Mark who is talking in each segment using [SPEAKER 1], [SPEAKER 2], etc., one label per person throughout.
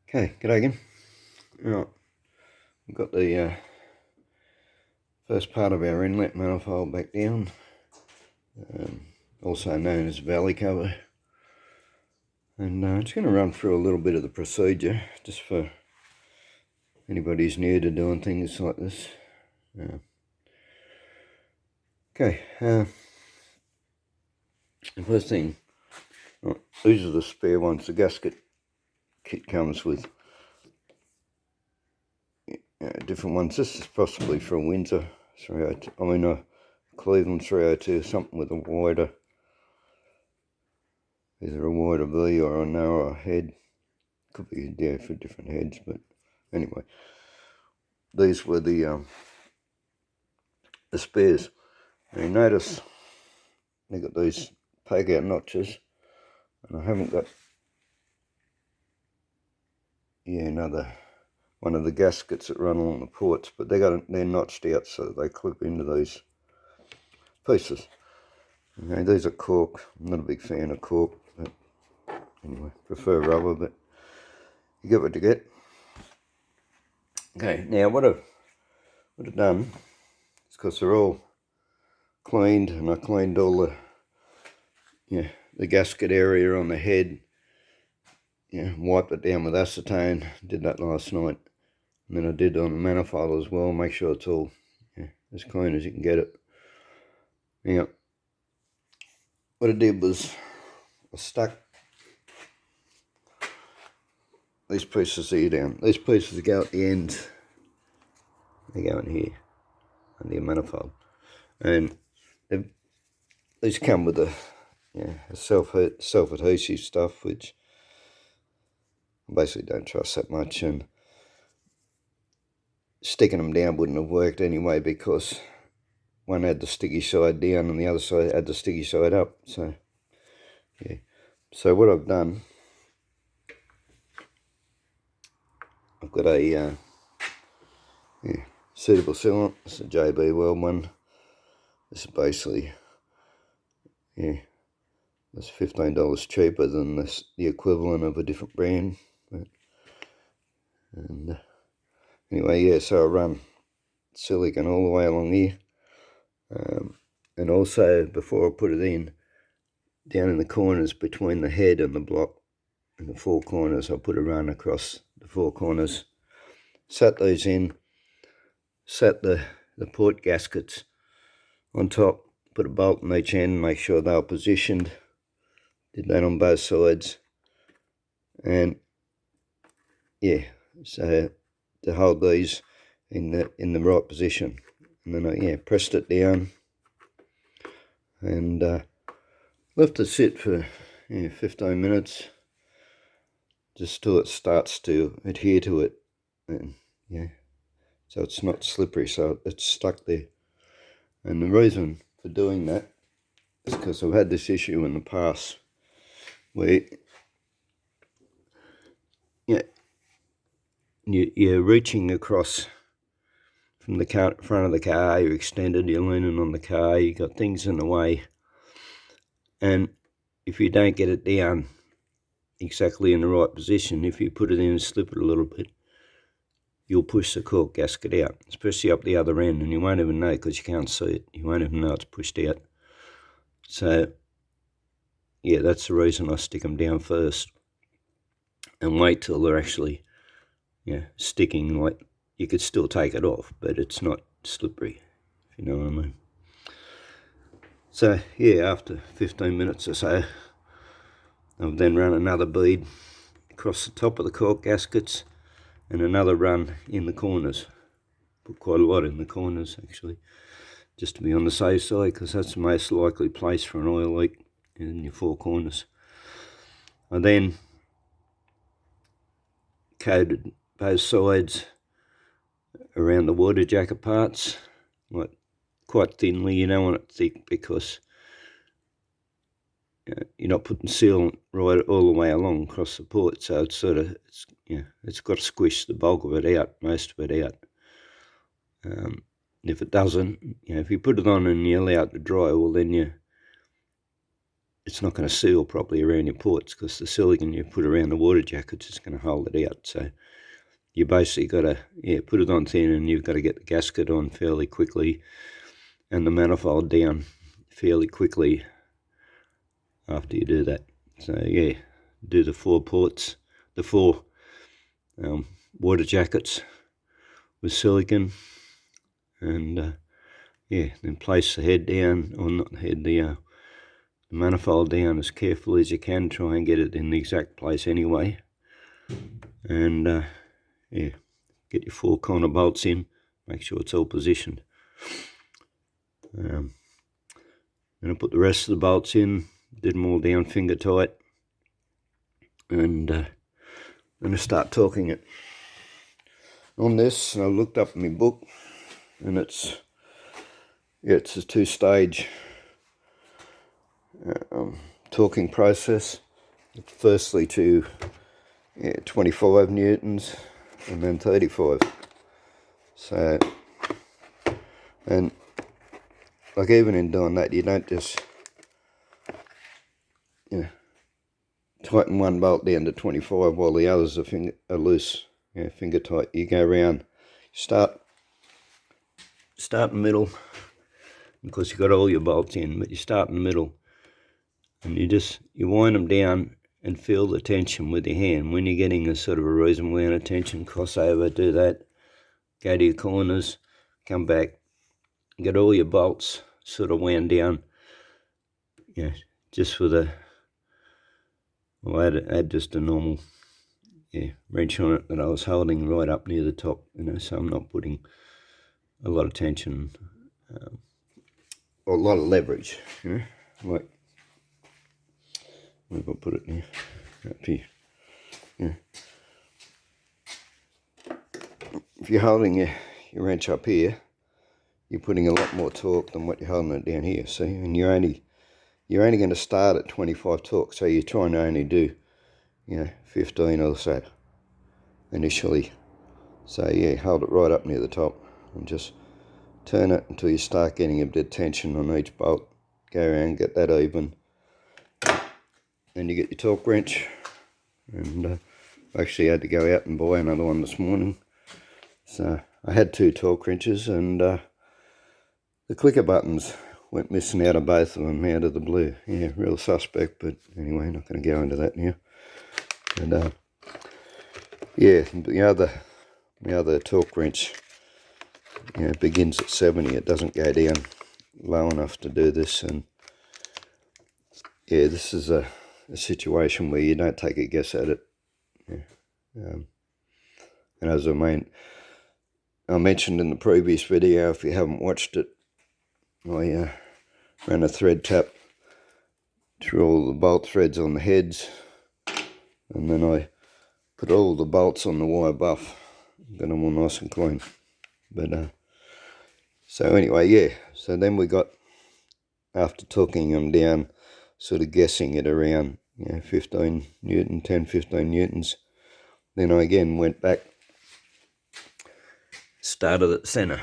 [SPEAKER 1] Okay, g'day again. Right, we've got the first part of our inlet manifold back down, also known as valley cover. And I'm just going to run through a little bit of the procedure, just for anybody who's new to doing things like this. Okay, the first thing, right, these are the spare ones. The gasket kit comes with different ones. This is possibly for a Windsor 302, a Cleveland 302, something with a wider, either a wider V or a narrower head. Could be for different heads, but anyway, these were the spares. Now you notice they got these poke out notches, and I haven't got another one of the gaskets that run along the ports, but they're notched out so they clip into these pieces. Okay, these are cork. I'm not a big fan of cork, but anyway, prefer rubber, but you get what you get. Okay, now what I've done is, because they're all cleaned, and I cleaned all the gasket area on the head, wiped it down with acetone. Did that last night, and then I did on the manifold as well. Make sure it's all as clean as you can get it. Now, what I did was I stuck these pieces here down. These pieces go at the end. They go in here on the manifold, and these come with a self-adhesive stuff, which I basically don't trust that much, and sticking them down wouldn't have worked anyway, because one had the sticky side down and the other side had the sticky side up. So yeah, so what I've done, I've got a suitable sealant. This is a JB Weld one. This is basically it's $15 cheaper than the equivalent of a different brand. And anyway, so I run silicone all the way along here, and also before I put it in, down in the corners between the head and the block, in the four corners, I put a run across the four corners, sat these in, sat the port gaskets on top, put a bolt in each end, make sure they were positioned. Did that on both sides, and so to hold these in the right position, and then I pressed it down and left it sit for 15 minutes, just till it starts to adhere to it, and so it's not slippery, so it's stuck there. And the reason for doing that is because I've had this issue in the past where you're reaching across from the front of the car, you're extended, you're leaning on the car, you got things in the way, and if you don't get it down exactly in the right position, if you put it in and slip it a little bit, you'll push the cork gasket out, especially up the other end, and you won't even know because you can't see it. You won't even know it's pushed out. So that's the reason I stick them down first and wait till they're actually sticking. Like, you could still take it off, but it's not slippery, if you know what I mean. So after 15 minutes or so, I've then run another bead across the top of the cork gaskets and another run in the corners. Put quite a lot in the corners, actually, just to be on the safe side, because that's the most likely place for an oil leak, in your four corners. I then coated both sides around the water jacket parts, like quite thinly. You don't want it thick, because you're not putting sealant right all the way along across the port, so it's it's got to squish the bulk of it out, most of it out. If it doesn't, if you put it on and you allow it to dry, well, then it's not going to seal properly around your ports, because the silicone you put around the water jackets is going to hold it out. So you basically got to put it on thin, and you've got to get the gasket on fairly quickly and the manifold down fairly quickly after you do that. So yeah, do the 4 ports, the 4 water jackets with silicone, and then place the head down, or not the head, the manifold down as carefully as you can. Try and get it in the exact place anyway, and get your 4 corner bolts in, make sure it's all positioned. Then I put the rest of the bolts in, did them all down finger tight, and then I start torquing it. On this, I looked up in my book, and it's a 2-stage torquing process. Firstly to 25 newtons and then 35. So, and like even in doing that, you don't just tighten one bolt down to 25 while the others are loose, finger tight. You go around, start in the middle, because you've got all your bolts in, but you start in the middle, and you wind them down and feel the tension with your hand. When you're getting a sort of a reasonable amount of tension, cross over, do that, go to your corners, come back, get all your bolts sort of wound down, just with I'll add just a normal wrench on it that I was holding right up near the top, so I'm not putting a lot of tension, or a lot of leverage, like, where have I put it now? Up here. If you're holding your wrench up here, you're putting a lot more torque than what you're holding it down here, see? And you're only going to start at 25 torque, so you're trying to only do 15 or so initially. So yeah, hold it right up near the top and just turn it until you start getting a bit of tension on each bolt. Go around, get that even. Then you get your torque wrench, and I actually had to go out and buy another one this morning. So I had 2 torque wrenches, and the clicker buttons went missing out of both of them out of the blue. Yeah, real suspect, but anyway, not going to go into that now. And the other torque wrench begins at 70. It doesn't go down low enough to do this, and this is a situation where you don't take a guess at it. And as I mentioned in the previous video, if you haven't watched it, I ran a thread tap through all the bolt threads on the heads, and then I put all the bolts on the wire buff, got them all nice and clean. But so anyway, so then we got, after torquing them down, sort of guessing it around 15 newton, 10-15 newtons, then I again went back, started at the centre,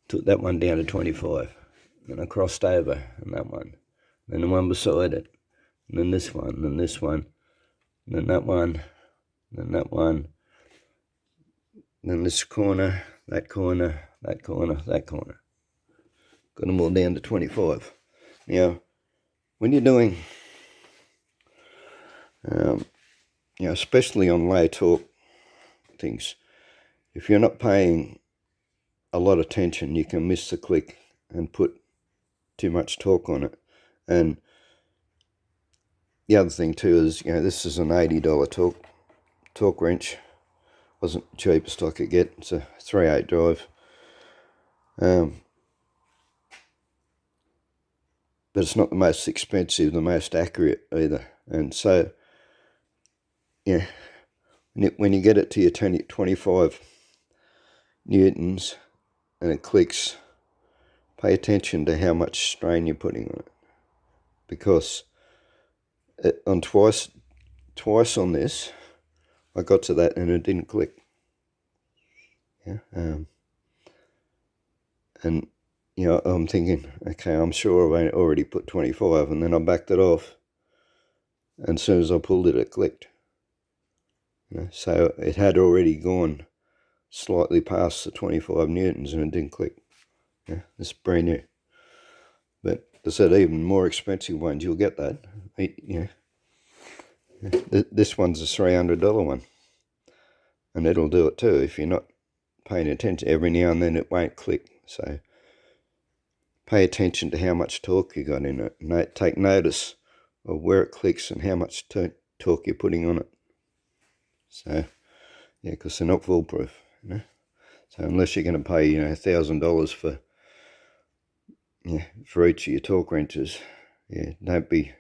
[SPEAKER 1] took that one down to 25, then I crossed over on that one, then the one beside it, and then this one, then this one, then that one, then that one, then this corner, that corner, that corner, that corner. Got them all down to 25. Now, when you're doing, especially on low torque things, if you're not paying a lot of tension, you can miss the click and put too much torque on it. And the other thing too is, this is an $80 torque wrench. Wasn't the cheapest I could get. It's a 3/8 drive. But it's not the most expensive, the most accurate either. And so, when you get it to your 25 newtons and it clicks, pay attention to how much strain you're putting on it, because on twice on this, I got to that and it didn't click. And you know, I'm thinking, okay, I'm sure I already put 25, and then I backed it off, and as soon as I pulled it, it clicked. You know, so it had already gone slightly past the 25 newtons, and it didn't click. Yeah, this is brand new. But they said even more expensive ones, you'll get that. You know, this one's a $300 one, and it'll do it too if you're not paying attention. Every now and then it won't click, so pay attention to how much torque you got in it. Take notice of where it clicks and how much torque you're putting on it. So, yeah, because they're not foolproof, you know. So unless you're going to pay, you know, $1,000 for, yeah, for each of your torque wrenches, yeah, don't be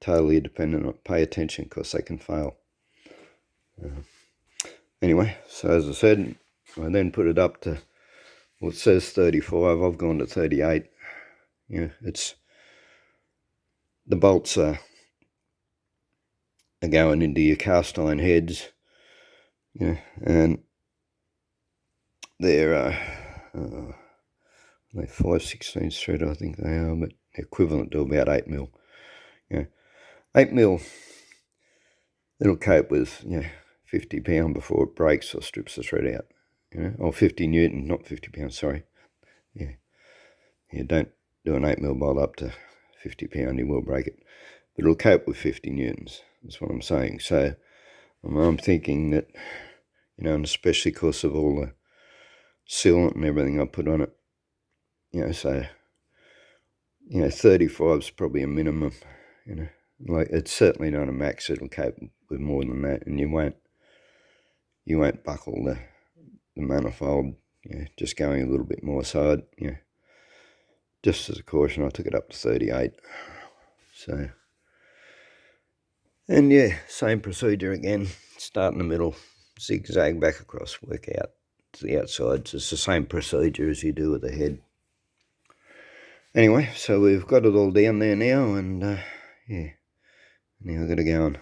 [SPEAKER 1] totally dependent on it. Pay attention because they can fail. Anyway, so as I said, I then put it up to, well, it says 35. I've gone to 38. Yeah, it's, the bolts are going into your cast iron heads, yeah, and they're like 5/16 thread, I think they are, but equivalent to about 8mm. Yeah, 8mm, it'll cope with, yeah, 50 pound before it breaks or strips the thread out, you know, or 50 Newton, not 50 pounds, sorry. Yeah, don't do an 8mm bolt up to 50 pound, you will break it, but it'll cope with 50 newtons. That's what I'm saying. So I'm thinking that, you know, and especially because of all the sealant and everything I put on it, you know, so, you know, 35 is probably a minimum, you know, like it's certainly not a max. It'll cope with more than that, and you won't buckle the manifold, you know, just going a little bit more. So you know, just as a caution, I took it up to 38. So, and yeah, same procedure again. Start in the middle, zigzag back across, work out to the outsides. It's the same procedure as you do with the head. Anyway, so we've got it all down there now, and yeah, now I've got to go and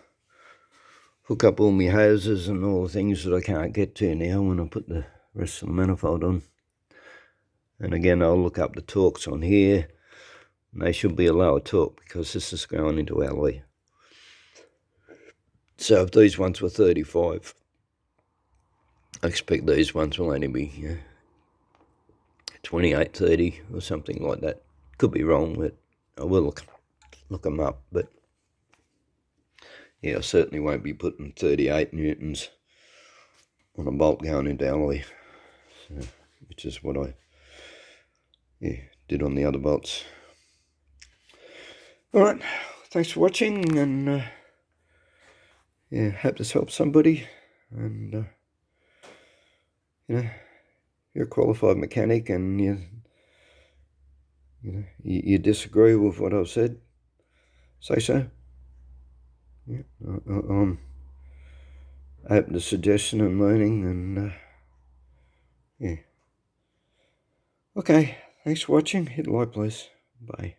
[SPEAKER 1] hook up all my hoses and all the things that I can't get to now when I put the rest of the manifold on. And again, I'll look up the torques on here, and they should be a lower torque because this is going into alloy. So if these ones were 35, I expect these ones will only be 28, 30 or something like that. Could be wrong, but I will look them up. But yeah, I certainly won't be putting 38 newtons on a bolt going into alloy, so, which is what I did on the other bolts. Alright, thanks for watching, and yeah, hope this helps somebody. And you know, you're a qualified mechanic and you disagree with what I've said, say so. Yeah, I'm open to suggestion and learning, and yeah. Okay, thanks for watching. Hit like, please. Bye.